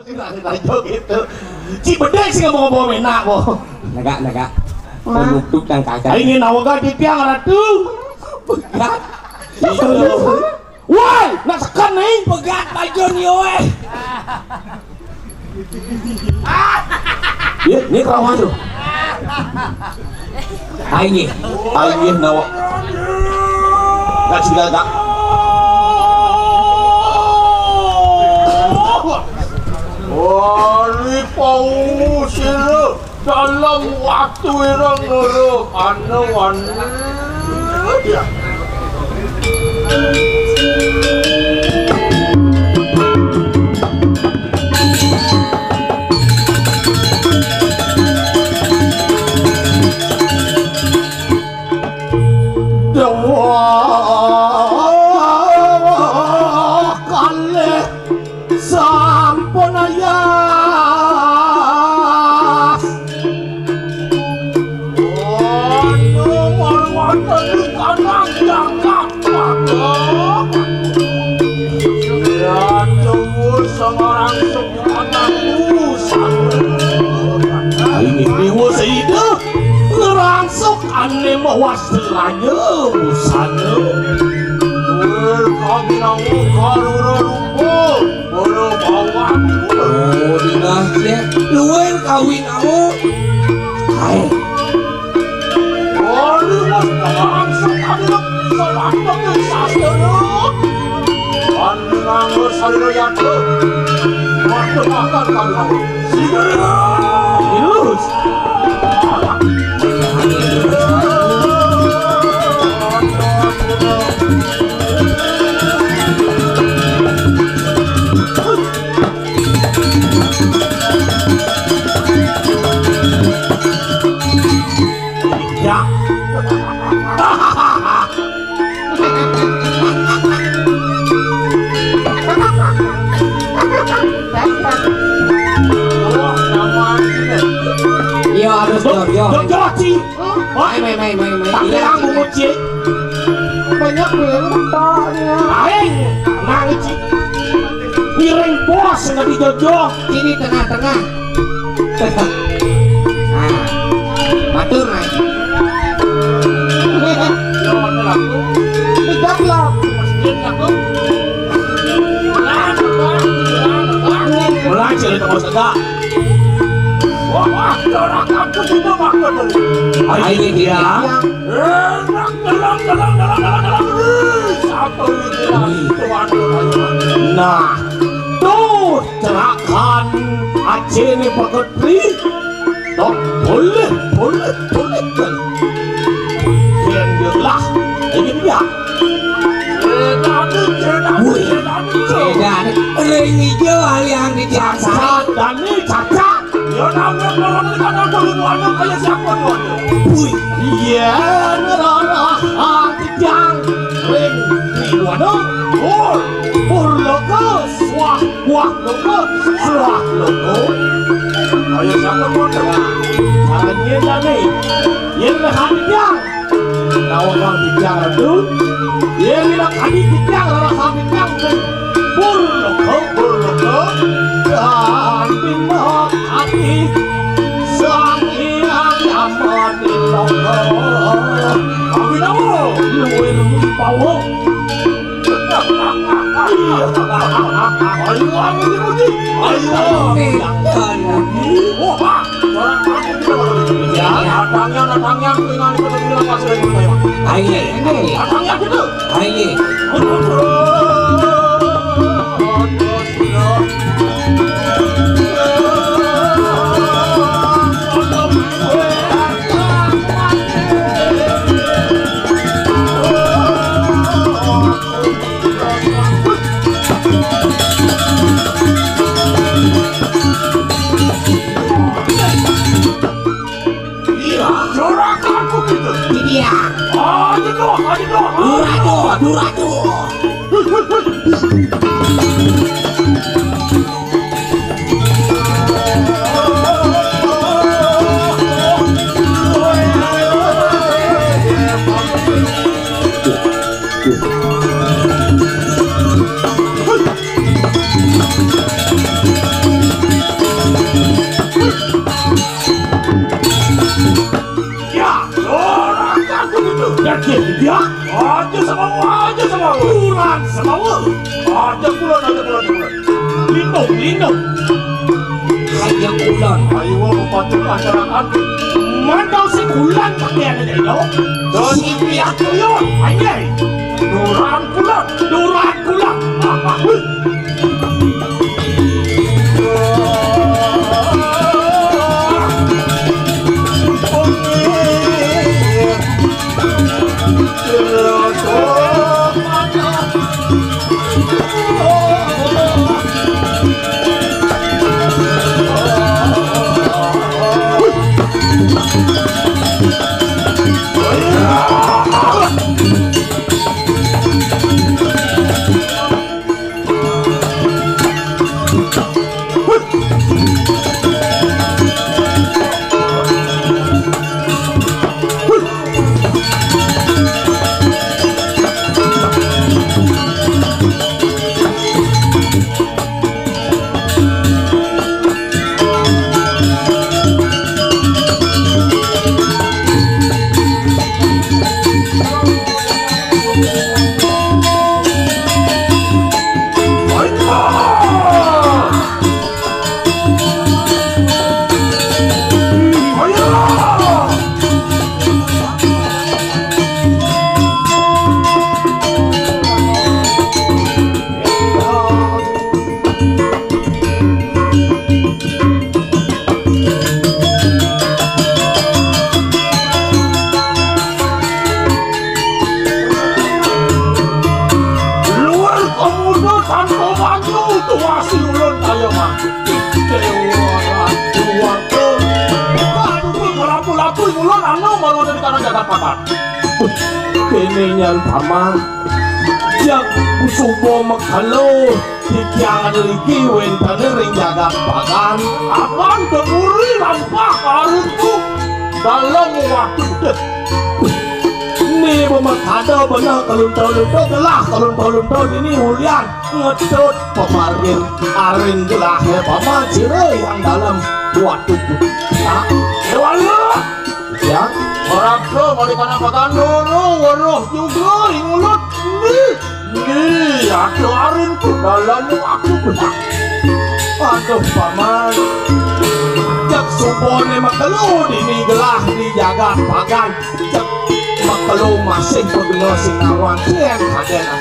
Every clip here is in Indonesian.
gitu. Si bedek sih ngomong-ngomong enak kok. Negak. Penutupkan nang kakak. Ini nawaga di tiang ratu. Begat. Woi, nak sekan nih. Pegat bajon yo eh. Ini kerawan tuh. Aing nawa. Gak sih gak. Wali pausir dalam waktu irang ngeruh anawan ya. Ane mewasiranya busana kami namu karura rumput baru bawang dinah lihat luwen kawin kamu hai wali mas langsung adalah selatan yang sasana ane nganggur sarira yatu waktu makan kamu sigara terus Mai. Tapi aku nguci banyak bilangnya aing nangci piring bos nggak dijojok ini tengah-tengah nah matur mai digaplok masjid aku mulai cerita bos enggak. wah darah kamu juga makan Aing dia nah tuh terakan Aceh ini paketri dok boleh kan kian dia lah ini dia cedan ring hijau aliang di cacat dan ini cacat ya namanya orang ini kan ada hubungannya kayak siapa tuh wih iya ngerana kijang ring riwano pur loko swah loko kayak siapa tuh caranya tadi yang lehan kijang nawakan kijang itu yang bilang kami kijang lehan kijang pur loko dan bintang hati sang hiang nyaman di loko kami namu luwin pawong ayo aku dipuji ayo wah orang aku tidak ya datangnya dengan kebetulan pasir ini datangnya gitu Durado. Ya, aja sama kurang sama aja kulon. Lindung. Ayo kulon. Ayo membantu masyarakat. Mantau si kulan pakai aja itu. Dan Pihak tuyo, aja. Duran kulan. Kini yang paman yang kusubo magkalo dikiangan lagi wentane ring jagat pagan aman kemuri lampak karunku dalam waktu dekat ini pemakada benar kalunto gelah kalunto ini hulian ngedot pemargin arin gelah ya paman cire yang dalam waktu dekat ewala ya orang tuh mau dikana-kana waduh juga mulut nih ada arin tuh dalam waktu benar aduh paman jak supone makalo dini gelah dijaga pagan jak makalo masih pegelo sinawan kian kadena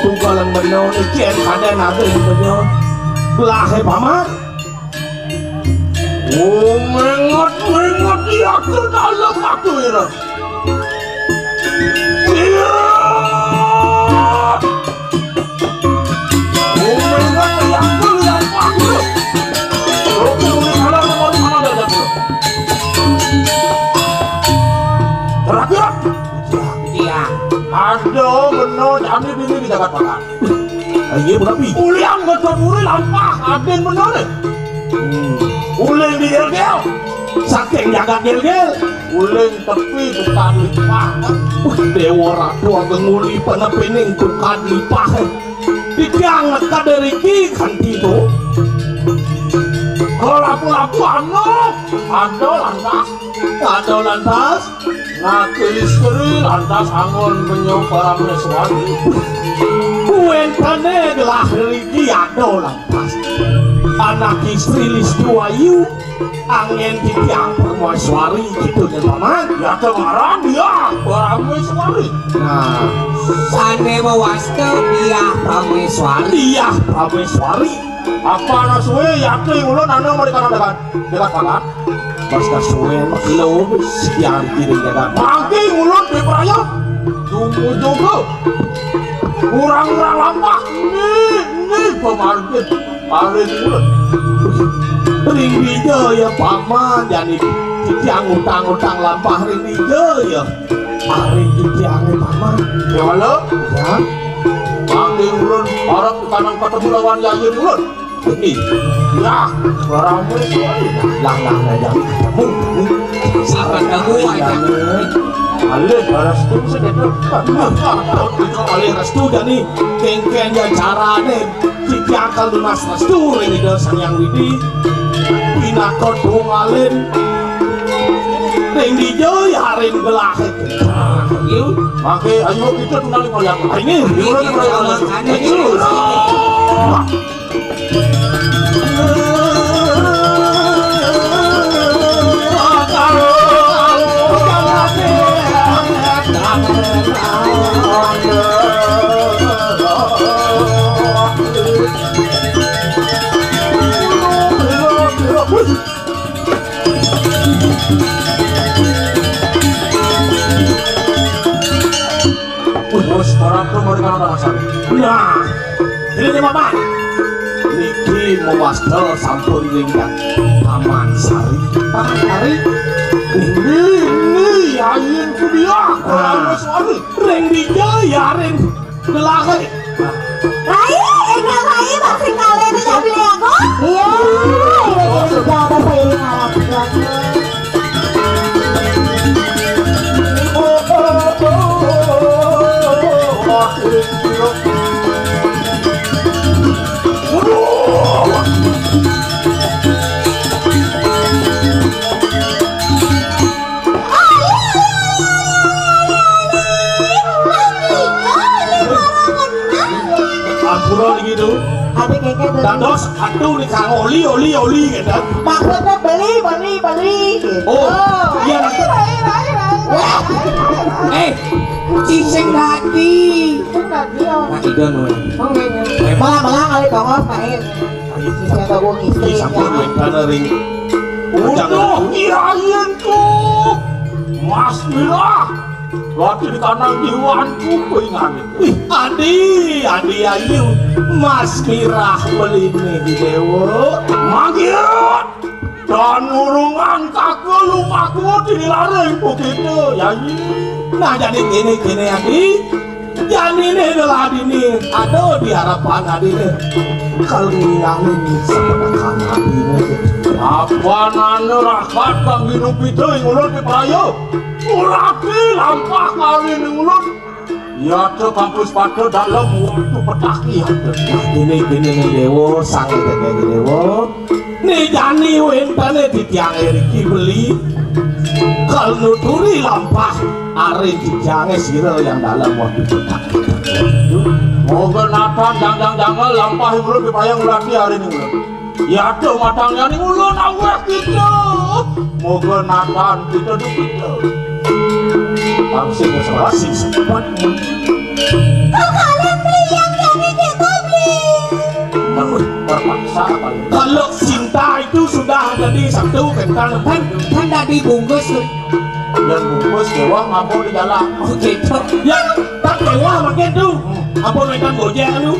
tunggalang benon kian kadena benon gelah paman mengot dia ke dalam waktu ini. Mengot dia ke dalam waktu. Oke, mana dah. Terakhir. Iya. Ada benar kami bini di jagat pakan. Iya berapa? Uliang betul lampah. Ada benar ni. Uling di gel-gel, Saking jaga gel-gel. uling tepi bukan lipah. Dewa ratu ageng nguli penepining bukan lipah. Dikiangat kaderiki kan itu. Lapu-lapu ada lantas. Ngakis-kiri lantas angon menyong para meneswani. Wentane gelah riki ada lantas. Anak istri Listu Ayu angin tiang permaiswari gitu ya paman. Ya kemarin dia para meneswani. Nah, Sane wawasto dia prameswari. dia prameswari. Apa nasuwe yakin ulun anda mau dekat pakan? Pas kasuwen makilo siang kiri jaga. Pagi ulun diperayat. Tunggu. Kurang-kurang lampah. Ini pemargin. Paling ulun. Ring ya paman jadi tiang utang lampah ring ya. Ring tiang paman. Ya wala. Ya. Pagi ulun orang kanang ketemu lawan yayin ulun. Ini Ya, para meneswani. lah aja ketemu. Sahabat kamu aja. Alih baras itu sedekah. Itu oleh restu dan nih kengkeng yang carane tiang kal lunas restu ring sang yang widi pinakot dongalin ring dijeuy harin gelah Yuk. Mangke ayo kita tunali koyak. ini Bos orang tuh mau dikana masak. nah ini mama niki mewastel sampun ringgang Paman Sari Ini ayin ku dia. Kalau suami ring dijeuy harin gelah Rai, enggak Rai, masih kalian udah beli aku? Iya, ini juga bahasa ini ngarap ampura gitu Tapi kayaknya tuh dados atuh di kang oli gitu maksudnya beli gitu. Oh, iya. Cicing tadi. Enggak dia. Nah, idon we. Malah kali tongos main. Sisi atau gue ngisi. di sampun wentana ring Udah kirain ku Mas Mila Lagi di kanan jiwanku pengen itu wih Adi ayu Mas Mirah beli nih di Dewo Manggil dan urungan kaku lumaku dilarang begitu ya nah jadi gini Adi jadi ini adalah Adi nih aduh diharapkan Adi nih kalau ngilangin sepedakan Adi nih apa nana rakat kang ginung pito yang ulun di prayo ulaki lampah kali ini ulun ya tuh kampus pada dalam waktu petaki nah gini nih Dewo sang kayak Dewo nih jani wentane di tiang Eriki beli kalau nuturi lampah are dijange sira yang dalam waktu petaki moga nata jangan lampah yang ulun di payang ulaki hari ini ulun ya tuh matangnya ini ulun awet gitu moga natan kita tuh gitu langsung ke selasi sempat Kok kalian beli yang jadi gitu beli? namun terpaksa kali kalau cinta itu sudah jadi satu kentang Kan tadi bungkus tuh. dan bungkus dewa ngabur di jalan Oh gitu. ya tak dewa makin tuh apa nonton gojek lu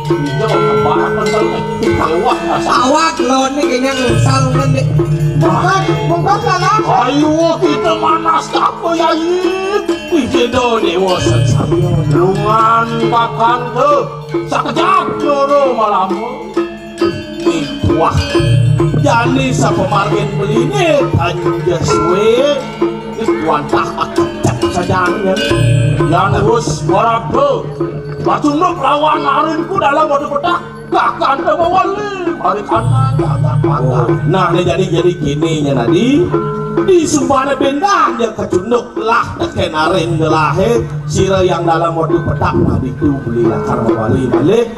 hijau kebaran kan dewa nggak Awak lo nih kayaknya ngusal kan deh. Bukan salah. ayo kita manas apa ya yit wih kedo Dewa sensaya lungan kakan tuh sekejap loro malam wih wah jadi sama margen beli nih tanya suwe wantah akan cek sajanya yang terus warap tuh Bacunduk lawan arinku dalam waktu petak kakan tuh mawali hari kanan agak patah nah jadi gini nya tadi di sumpahnya bendang yang kecunduk lah teken aren gelahe sira yang dalam waktu petak nah itu beli lah karena balik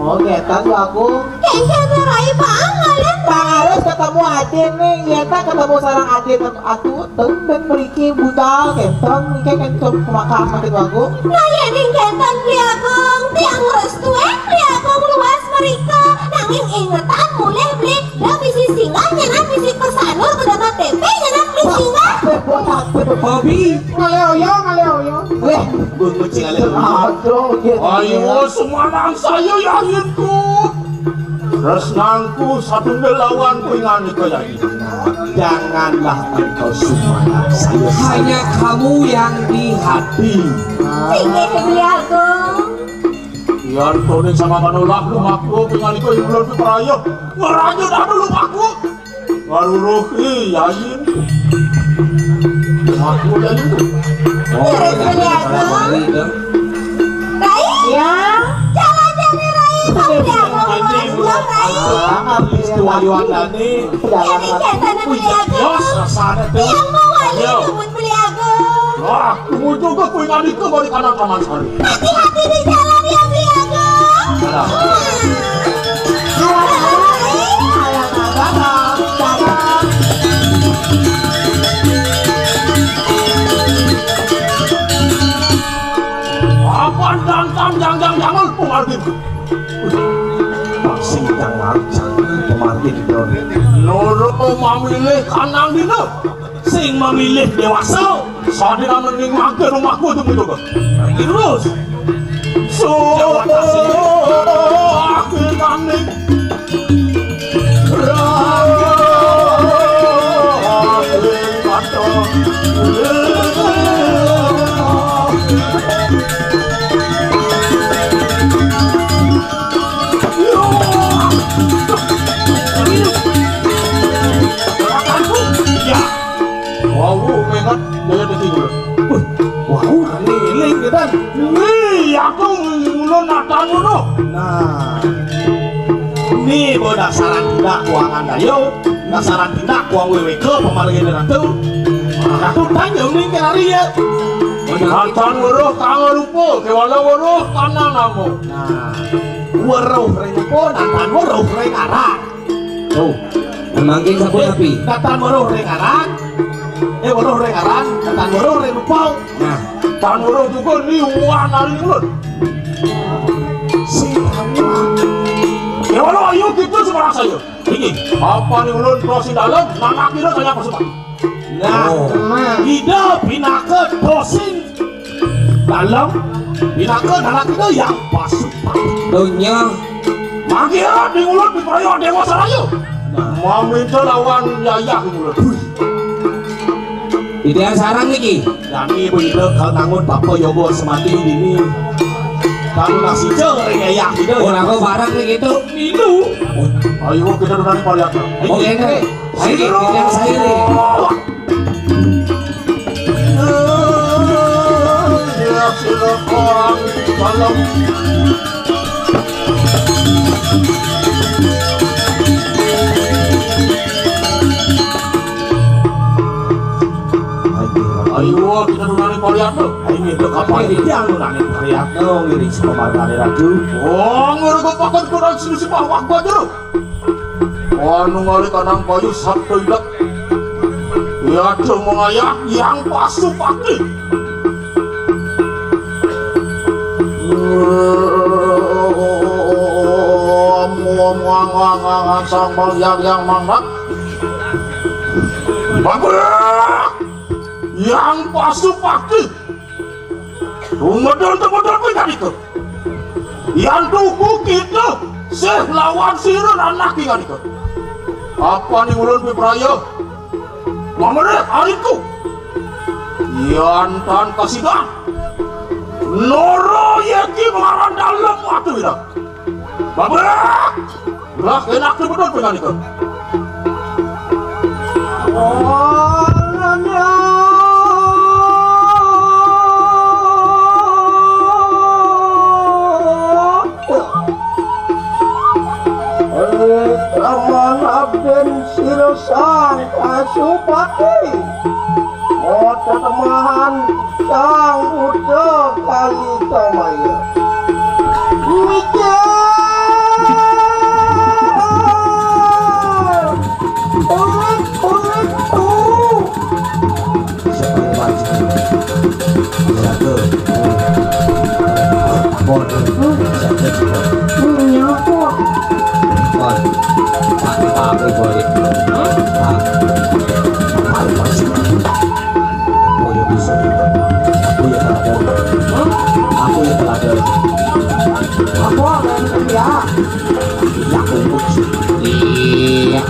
Oh, kita tuh aku. Kayaknya Rai banget. Bang harus ketemu Adin nih, kita ketemu sarang Adin aku dan meriki budal kentong, mereka kentong pemakaman itu aku. Nah ya ning kentong priagong, tiang restu priagong luas mereka. Nanging ingetan mulai beli, dah bisi singa, nyenan bisi kesanur ke dapat tempe, nyenan beli singa. Hobi. Ngaleoyo. Weh, gue kucing alih aduh, gitu. ayo semua nang saya yayinku resnanku satu lawan pengen kaya ini janganlah engkau semua saya Hanya kamu yang di hati. Singgih beli aku. Yan kuning sama manulak lumaku pengen itu yang belum diperayo ngerayu dah dulu lumaku ngaruruhi yayin lumaku yayin tuh Rai, ya. Jalan jadi Rai, tapi aku Artis Wayuandani. Ini ketan beli aku. Yos rasanya tuh. Yang mau wali nyebut beli aku. Wah, tunggu juga kue ngadi ke balik kanan taman sari. Hati-hati di jalan ya beli aku. Apaan jangan pemargin. Sing jangan pemargin dong. Noro memilih kanang dina. Sing memilih dewasa. Sadina mending makan rumahku tuh juga. Lagi terus. So, aku kaning. Wow, keliling kita. Wih, aku ngulun natan dulu. Nah, ini berdasarkan tindak keuangan dayo, dasaran tindak keuangan WWK pemargin ratu. Ratu tanya nih ke hari ya. Natan weruh kangen lupa, kewala weruh kanang namu. Nah, weruh renpo, natan weruh rengaran. Oh, memangkin sapu api. Natan weruh rengaran. Weruh rengaran, natan weruh renpo. Nah, Tan weruh juga ni uang nari ngulun. Si kamu. Kewala ayo gitu sebarang saya. Ini. Apa nih ulun proses dalam, nanak kira saya pasukan. Nah, ide pinake dosin dalam pinake dalam itu yang pasukan. dunia Magia di ulun di perayaan Dewa Saraya. Mau minta lawan Yayah di ulun. ideal sarang niki. Dan ibu ide kalau nangun Papa Yogo semati ini. Kalau nasi cering ya ide. Oh, aku barang nih gitu. Itu. Ayo kita duduk di perayaan. Oke, oke. Saya ideal saya nih. Ya silakan salam. Ayo kita duduk di perayaan. Ini itu kapan yang nani teriak dong ini semua dari ratu. Oh, ngeregopakan kurang sini bawah gua dulu. Anu ngali kanang bayu sabtu idak. Ya cuma ngayak yang pasu pati. Muang sang yang mangdak. Bagus. Yang pasu pati. Tumedal pindah itu. Yang tuku kita seh lawan sirun anak ingat itu. Apa nih ulun pipraya? Mamere hariku. Yantan kasihan. Noro yeki mengaran dalam waktu bilang. Babak. Lah enak tuh betul pengen itu. Aman abden sirosang kasupati Mota temahan sang budo kali tomaya Mikir Ulit Siapa yang wajib? Jaga. Bodoh. Jaga juga. Nyakut Pakai boleh. Paling wajib. Aku yang bisa. Aku yang teladan. Aku yang teladan. Aku akan kerja Ya aku muji. Iya.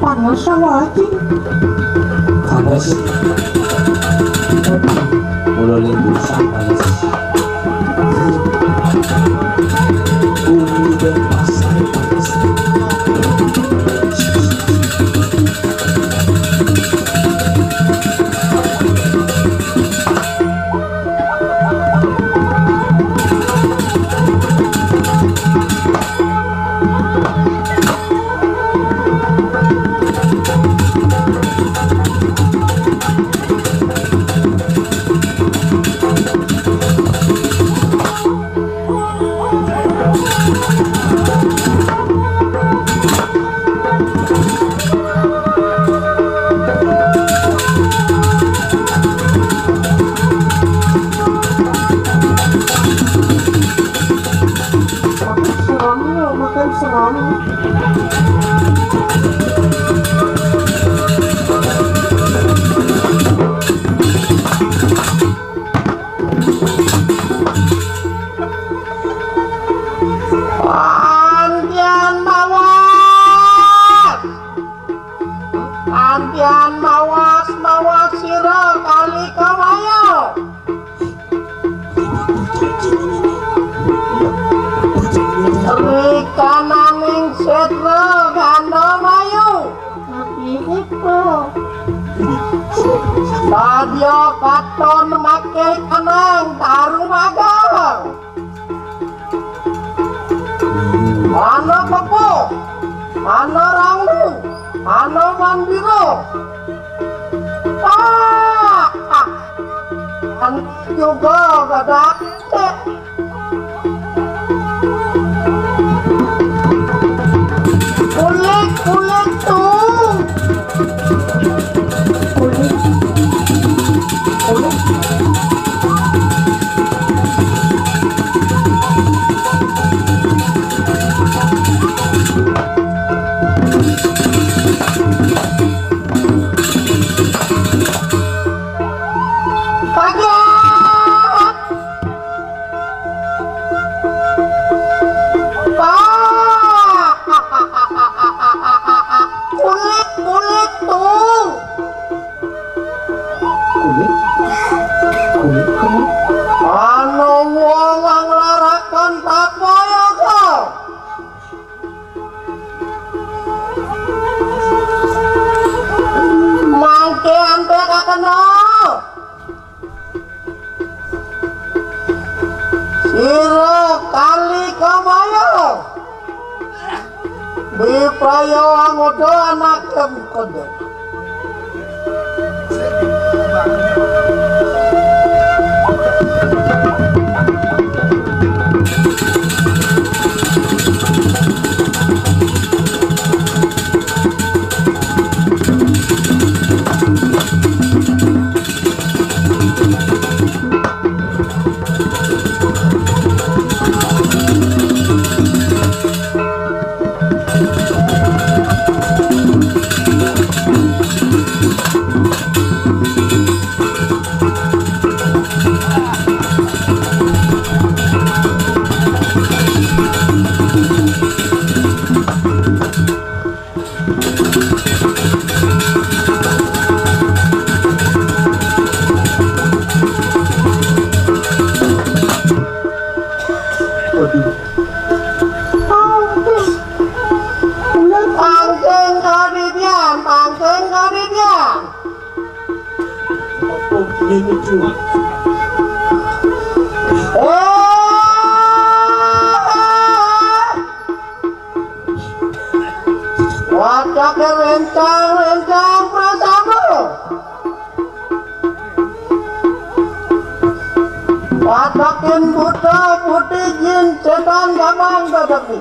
panas sama aja Panas. Pulau Limbusan panas. Bumi dan pasar panas. Makan seram. Antian mawas sira kali kamaya. Rikananing setra ganda mayu. Sadya katon make kenang tarung magang. Mana pepo, mana rangu, mana mandiro. Juga gadak. Kulit tuh. Kulit. Sira kali kamaya Biprayo angodo anak kondo. Wajah rencang prasangka watakin buta putih jin setan gamang dadaki